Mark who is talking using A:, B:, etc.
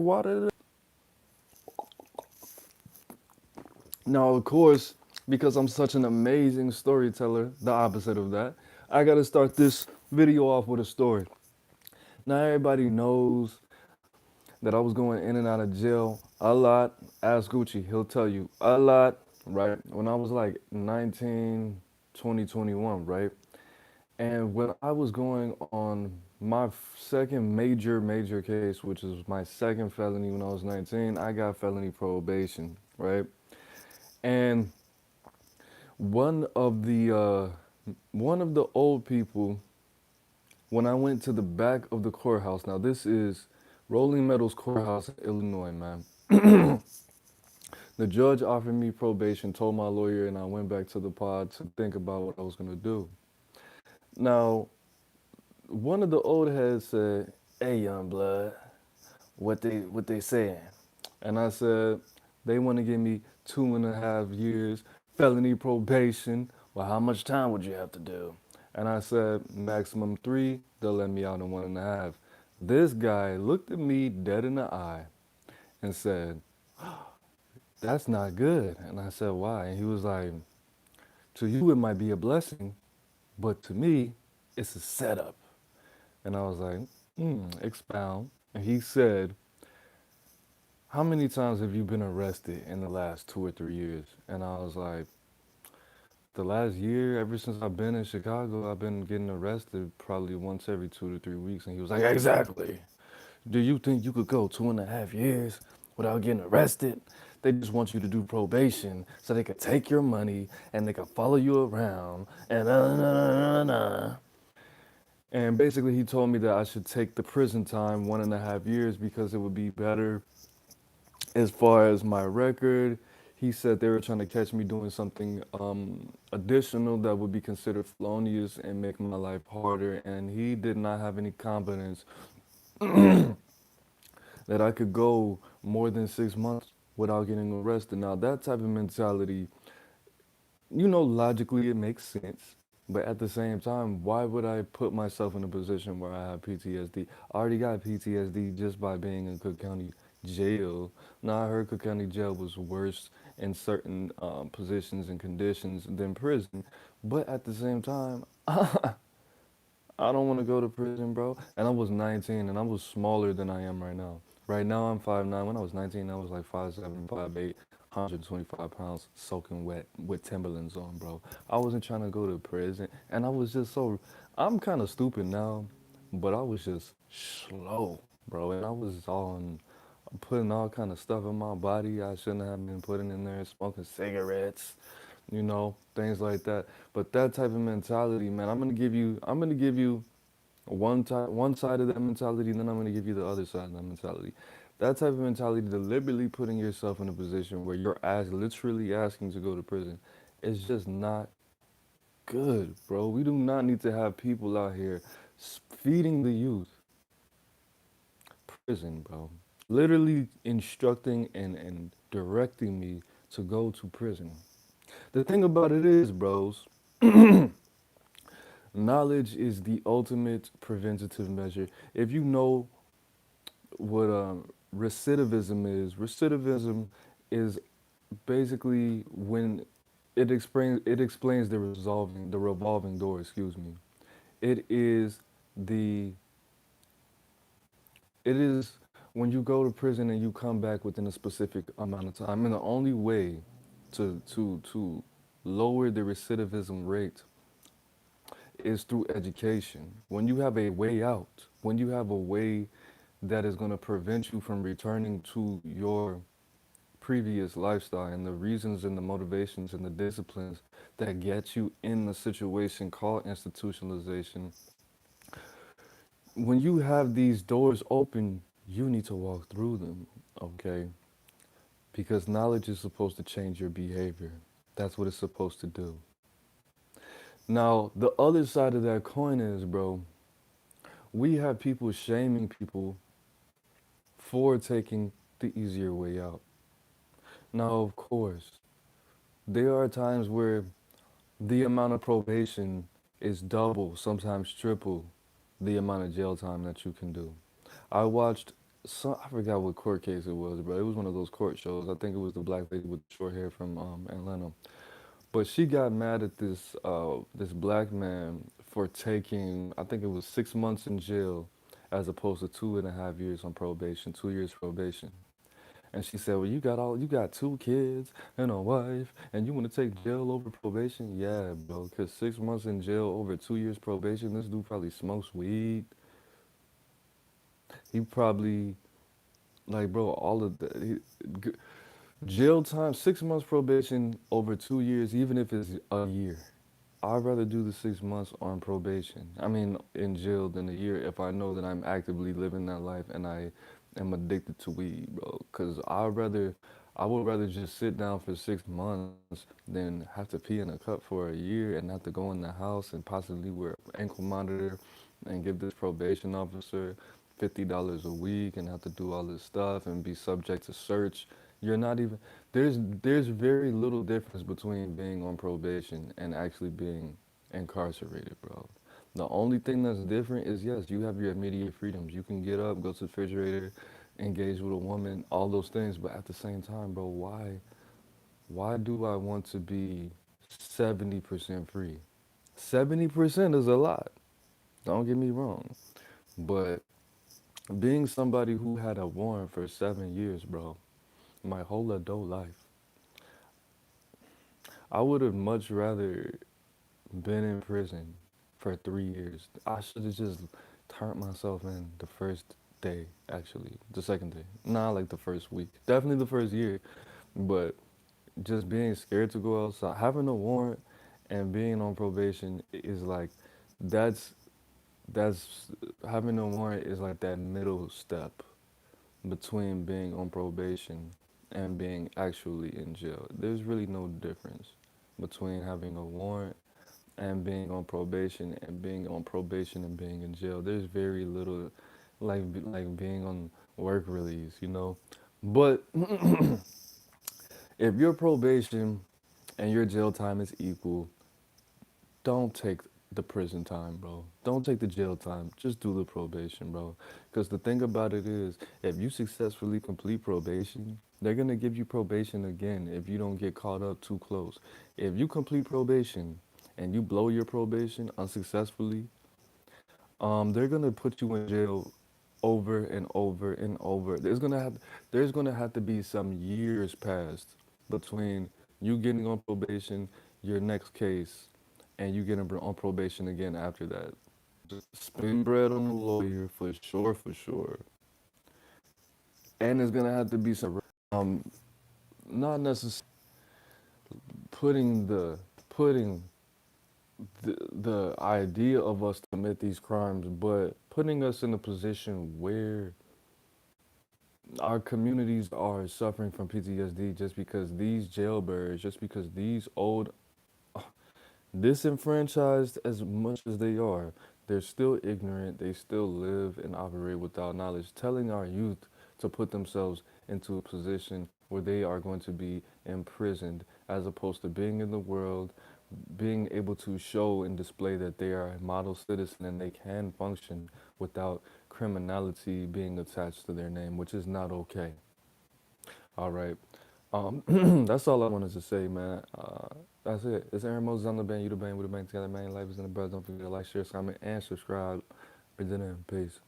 A: water. Now, of course, because I'm such an amazing storyteller, the opposite of that, I gotta start this video off with a story. Now, everybody knows that I was going in and out of jail a lot. Ask Gucci, he'll tell you a lot, right? When I was like 19, 20, 21, right? And when I was going on my second major case, which is my second felony when I was 19, I got felony probation, right? And one of the uh, one of the old people, when I went to the back of the courthouse. Now this is Rolling Meadows Courthouse in Illinois, man. The judge offered me probation, told my lawyer, and I went back to the pod to think about what I was gonna do. Now, one of the old heads said, "Hey, young blood, what they saying?" And I said, "They want to give me 2.5 years felony probation. Well, how much time would you have to do?" And I said, "Maximum 3. They'll let me out in 1.5." This guy looked at me dead in the eye and said, "That's not good." And I said, "Why?" And he was like, "To you, it might be a blessing, but to me, it's a setup." And I was like, expound. And he said, "How many times have you been arrested in the last 2 or 3 years?" And I was like, "The last year, ever since I've been in Chicago, I've been getting arrested probably once every 2 to 3 weeks." And he was like, "Exactly. Do you think you could go 2.5 years without getting arrested? They just want you to do probation so they could take your money and they could follow you around and And basically, he told me that I should take the prison time, 1.5 years, because it would be better as far as my record. He said they were trying to catch me doing something additional that would be considered felonious and make my life harder. And he did not have any confidence that I could go more than 6 months without getting arrested. Now, that type of mentality, logically it makes sense. But at the same time, why would I put myself in a position where I have PTSD? I already got PTSD just by being in Cook County jail. Now, I heard Cook County jail was worse in certain positions and conditions than prison. But at the same time, I don't want to go to prison, bro. And I was 19 and I was smaller than I am right now. Right now, I'm 5'9". When I was 19, I was like 5'7", 5'8", 125 pounds, soaking wet with Timberlands on, bro. I wasn't trying to go to prison. And I was just so, I'm kind of stupid now, but I was just slow, bro. And I was on, putting all kind of stuff in my body I shouldn't have been putting in there, smoking cigarettes, things like that. But that type of mentality, man, I'm gonna give you one side of that mentality, and then I'm gonna give you the other side of that mentality. That type of mentality, deliberately putting yourself in a position where you're literally asking to go to prison, is just not good, bro. We do not need to have people out here feeding the youth prison, bro. Literally instructing and directing me to go to prison. The thing about it is, bros, knowledge is the ultimate preventative measure. If you know what recidivism is basically when it explains the revolving door. Excuse me. It is the it is when you go to prison and you come back within a specific amount of time. And the only way to lower the recidivism rate is through education. When you have a way out, when you have a way that is going to prevent you from returning to your previous lifestyle and the reasons and the motivations and the disciplines that get you in the situation called institutionalization, when you have these doors open, you need to walk through them, okay? Because knowledge is supposed to change your behavior. That's what it's supposed to do. Now, the other side of that coin is, bro, we have people shaming people for taking the easier way out. Now, of course, there are times where the amount of probation is double, sometimes triple the amount of jail time that you can do. I watched I forgot what court case it was, bro. It was one of those court shows. I think it was the black lady with the short hair from Atlanta. But she got mad at this black man for taking, I think it was 6 months in jail, as opposed to 2.5 years on probation, 2 years probation. And she said, "Well, you got two kids and a wife, and you want to take jail over probation?" Yeah, bro. Cause 6 months in jail over 2 years probation, this dude probably smokes weed. He probably like, bro, all of the jail time, 6 months probation over 2 years, even if it's a year. I'd rather do the 6 months on probation. I mean, in jail than a year if I know that I'm actively living that life and I am addicted to weed, bro. Cause I would rather just sit down for 6 months than have to pee in a cup for a year and have to go in the house and possibly wear an ankle monitor and give this probation officer $50 a week and have to do all this stuff and be subject to search. You're not even there's very little difference between being on probation and actually being incarcerated, bro. The only thing that's different is yes, you have your immediate freedoms. You can get up, go to the refrigerator, engage with a woman, all those things, but at the same time, bro, why do I want to be 70% free? 70% is a lot. Don't get me wrong. But being somebody who had a warrant for 7 years, bro, my whole adult life, I would have much rather been in prison for 3 years. I should have just turned myself in the first day, actually. The second day. Not like the first week. Definitely the first year. But just being scared to go outside, having a warrant and being on probation is like, that's, that's, having a warrant is like that middle step between being on probation and being actually in jail. There's really no difference between having a warrant and being on probation and being on probation and being in jail. There's very little like being on work release, you know. But if your probation and your jail time is equal, don't take the prison time, bro. Don't take the jail time. Just do the probation, bro. Because the thing about it is, if you successfully complete probation, they're going to give you probation again if you don't get caught up too close. If you complete probation and you blow your probation unsuccessfully, they're going to put you in jail over and over and over. There's gonna have to be some years passed between you getting on probation, your next case, and you getting on probation again after that. Spend bread on a lawyer for sure, for sure. And there's gonna have to be some not necessarily putting putting the idea of us to commit these crimes, but putting us in a position where our communities are suffering from PTSD just because these jailbirds, just because these old, disenfranchised as much as they are, they're still ignorant. They still live and operate without knowledge, telling our youth to put themselves into a position where they are going to be imprisoned as opposed to being in the world, being able to show and display that they are a model citizen and they can function without criminality being attached to their name, which is not okay. All right. That's all I wanted to say, man. That's it. It's Aaron Moses. I'm the band. You the band. We the band together, man. Life is in the breath. Don't forget to like, share, comment, and subscribe. We're in. Peace.